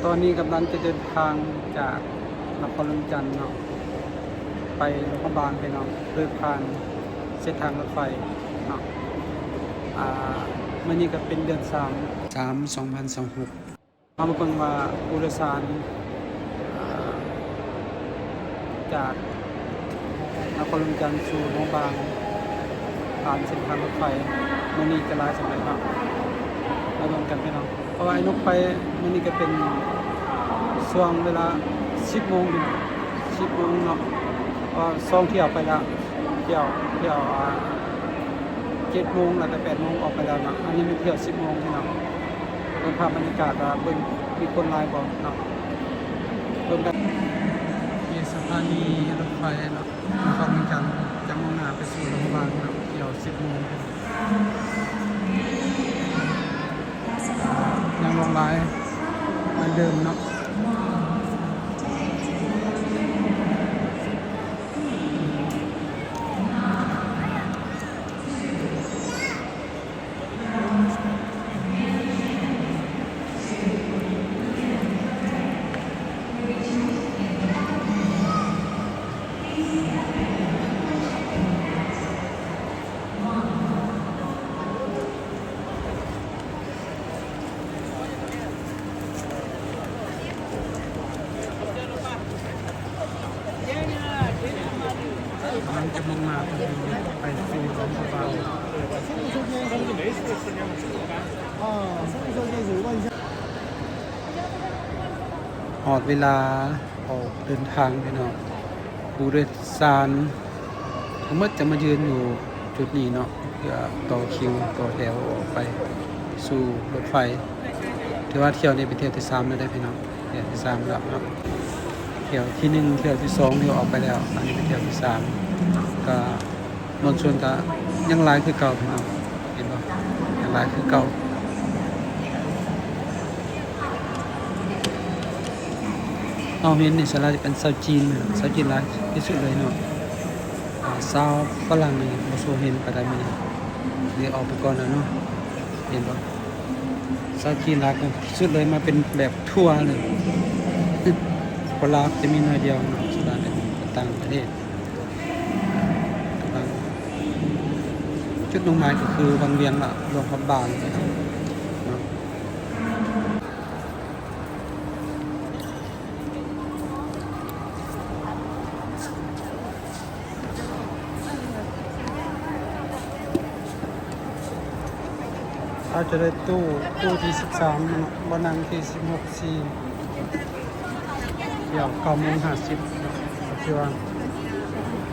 ตอนนี้กำลังจะเดินทางจากนครลำจันทน์เนาะไปโรงพยาบาลไปเนาะโดยผ่านเส้นทางรถไฟเนาะมื่อนี้ก็เป็นเดือน3/2026มาเบิ่งว่าผู้โดยสารจากนครลำจันทน์สู่โรงพยาบาลผ่านเส้นทางรถไฟมื่อนี้จะหลายสำหรับเนาะมาเบิ่งกันพี่น้องเพราะว่าไอ้นกไปมื่อนี้ก็เป็นช่วงเวลา 10 โมงอยู่10 โมงเนาะก็2เที่ยวไปแล้วเที่ยว7 โมงแล้วก็8 โมงออกไปแล้วเนาะอันนี้มันเที่ยว 10 โมงพี่น้องเบิ่งภาพบรรยากาศว่าเบิ่งมีคนหลายบ่เนาะเบิ่งกันมีสถานีรถไฟเนาะนครลำจันทน์จะมุ่งหน้าไปสู่โรงพยาบาลเนาะเที่ยว 10 โมงยังลงหลายเหมือนเดิมเนาะมันจะมุ่งหน้าไปสู่โรงพยาบาลหอดเวลาออกเดินทางไปเนาะผู้โดยสารทั้งหมดจะมายืนอยู่จุดนี้เนาะเพื่อต่อคิวต่อแถวออกไปสู่รถไฟถือว่าเที่ยวนี้เป็นเที่ยวที่3แล้วได้พี่น้องเที่ยวที่3แล้วเนาะเที่ยวที่1เที่ยวที่2ที่ออกไปแล้วอันนี้เป็นเที่ยวที่3ก็บางส่วนก็ยังหลายคือเก่าพี่น้องเห็นบ่ยังหลายคือเก่าเอาเห็นนี่สลาจะเป็นชาวจีนชาวจีนหลายที่สุดเลยเนาะชาวฝรั่งนี่บ่สู้เห็นปานใดมื้อนี้เดี๋ยวออกไปก่อนแล้วเนาะเห็นบ่ชาวจีนหลายที่สุดเลยมาเป็นแบบทัวร์เลยคนลาวจะมีน้อยเดียวเนาะสลาเป็นต่างประเทศจุดมุ่งหมายก็คือบางเวียงละโรงพยาบาลอาจจะได้ตู้ที่13บ่นั่งที่16 4เดี๋ยว9:50คิดว่า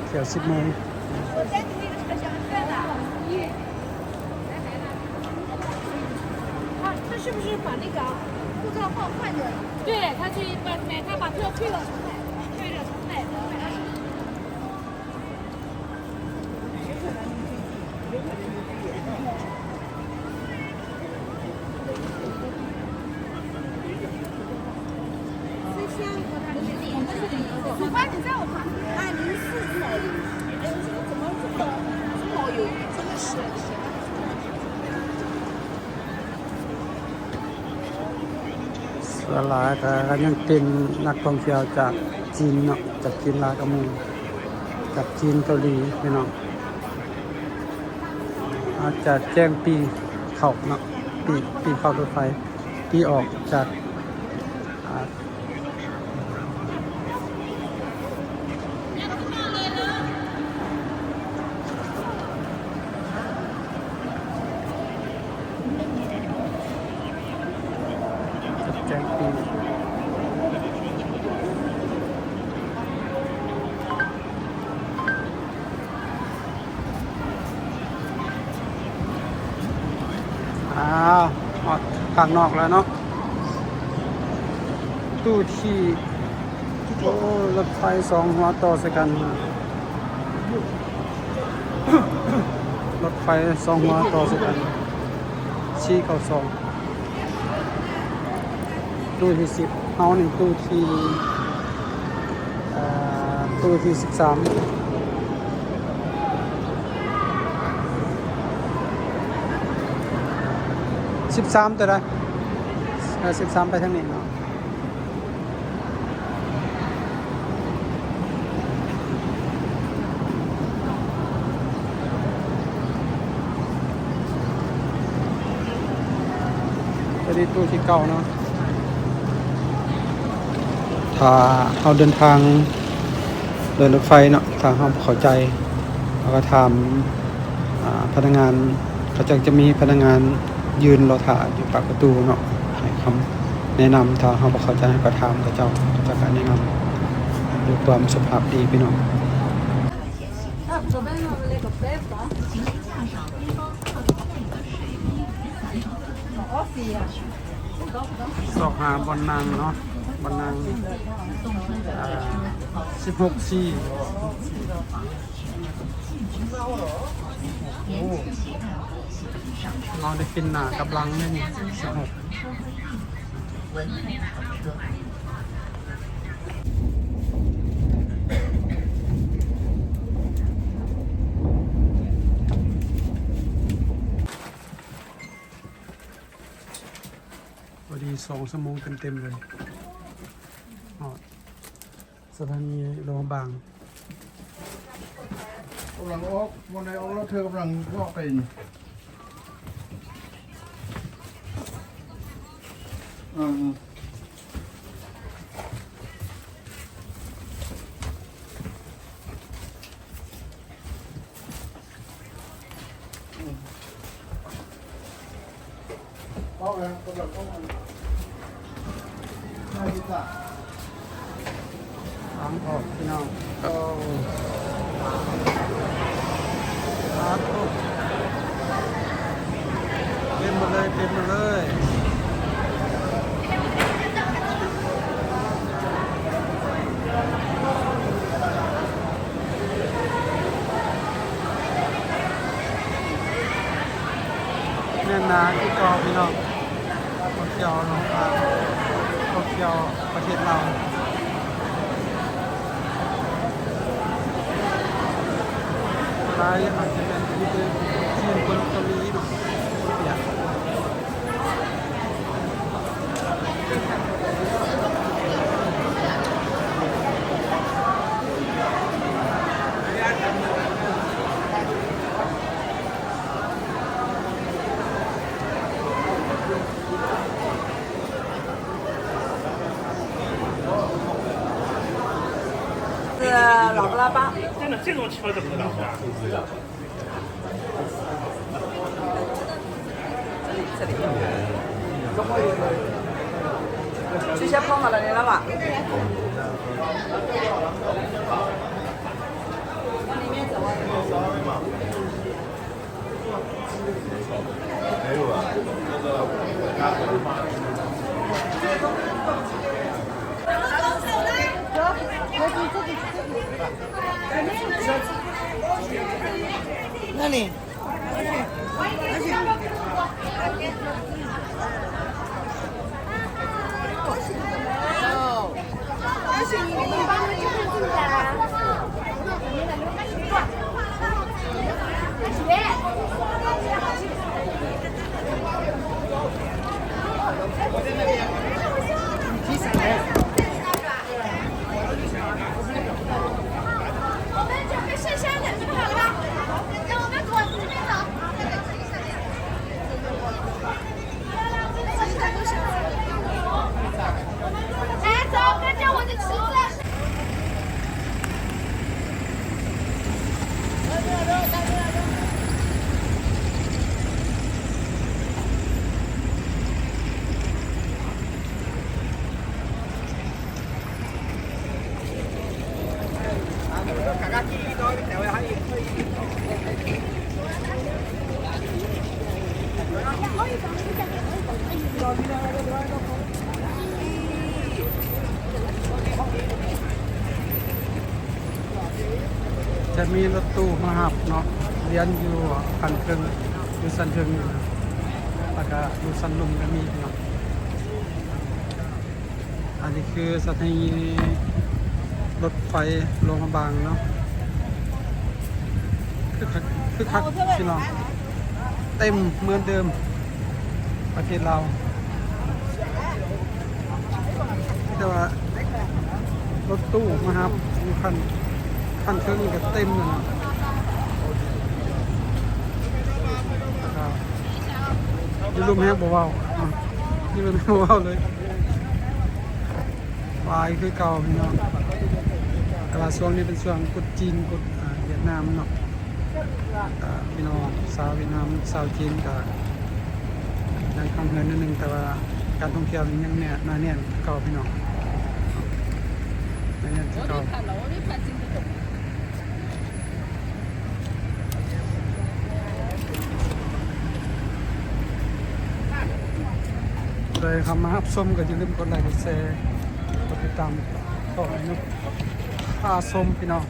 เดี๋ยว10 โมง是不是把那个护照号换着？对，他把票退了重买，退了重买的。主办你在我旁边啊，您是谁？哎，怎么有这么神？สลายก็ยังเป็นนักท่องเที่ยวจากจีนเนาะจากจีนลาวกับมูจากจีนเกาหลีพี่น้องอาจจะแจ้งปีเข้าเนาะปีเข้ารถไฟปีออกจากแจ้งปีออกข้างนอกแล้วเนาะตู้ที่รถไฟ2 หัวต่อสักกันรถไฟ2 หัวต่อสักกัน492ตู้ที่10เฮานี่ตู้ที่13 13ตัวใด13ไปทางนี้เนาะ นี้ตู้ที่เก่าเนาะถ้าเราเดินทางโดยรถไฟเนาะถ้าเราเข้าใจเราก็ถามพนักงานเขาจะมีพนักงานยืนรอถ่ายอยู่ปากประตูเนาะให้คำแนะนำถ้าเราบ่เข้าใจก็ถามเขาเจ้าจะแนะนำด้วยความสุภาพดีพี่น้องสอกหาบอนนางเนาะบอนนาง16ซีโอ้เราได้กินหนากับลังได้นี่16พอดี2 ชั่วโมงเต็มๆเลยสถานีโรงพยาบาล กำลังออกวันไหนออกแล้วเธอกำลังออกไปออกแล้วกำลังออกมาได้ดีจ้ะล้างออกพี่น้องเต็มมาเลยเนี่ยนาที่กอพี่น้องโตเกียวลงมาโตเกียวประเทศเราลายอาจจะเป็นที่จีนคนเกาหลีเนาะอยาก老布拉巴。这种车怎么打啊？这里。直接碰到了你了吧？往里面走啊！没有啊。那里。จะมีรถตู้มาหับเนาะเรียนอยู่พันครึ่งอยู่สันเทิงอยู่นะแล้วก็อยู่สันลุมก็มีเนาะอันนี้คือสถานีรถไฟโรงพยาบาลเนาะคือคักพี่น้องเต็มเหมือนเดิมประเทศเราแต่ว่ารถตู้มาหับอยู่คันเครื่องนี้ก็เต็มเลยนะอยู่รูมแฮกบ่เว้า นี่มันไม่ว้าวเลยวายคือเก่าพี่น้องแต่ว่าช่วงนี้เป็นช่วงกดจีนกดเวียดนามเนาะพี่น้องสาวเวียดนามสาวจีนก็ยังทำเงินนิดนึงแต่ว่าการท่องเที่ยวยังเนี่ยน่าแน่นเก่าพี่น้องน่าแน่นที่เก่าเลยคำมาฮับส้มก็อย่าลืมกดไลค์กดแชร์กดติดตามต่อให้นุ๊กพาส้มพี่น้อง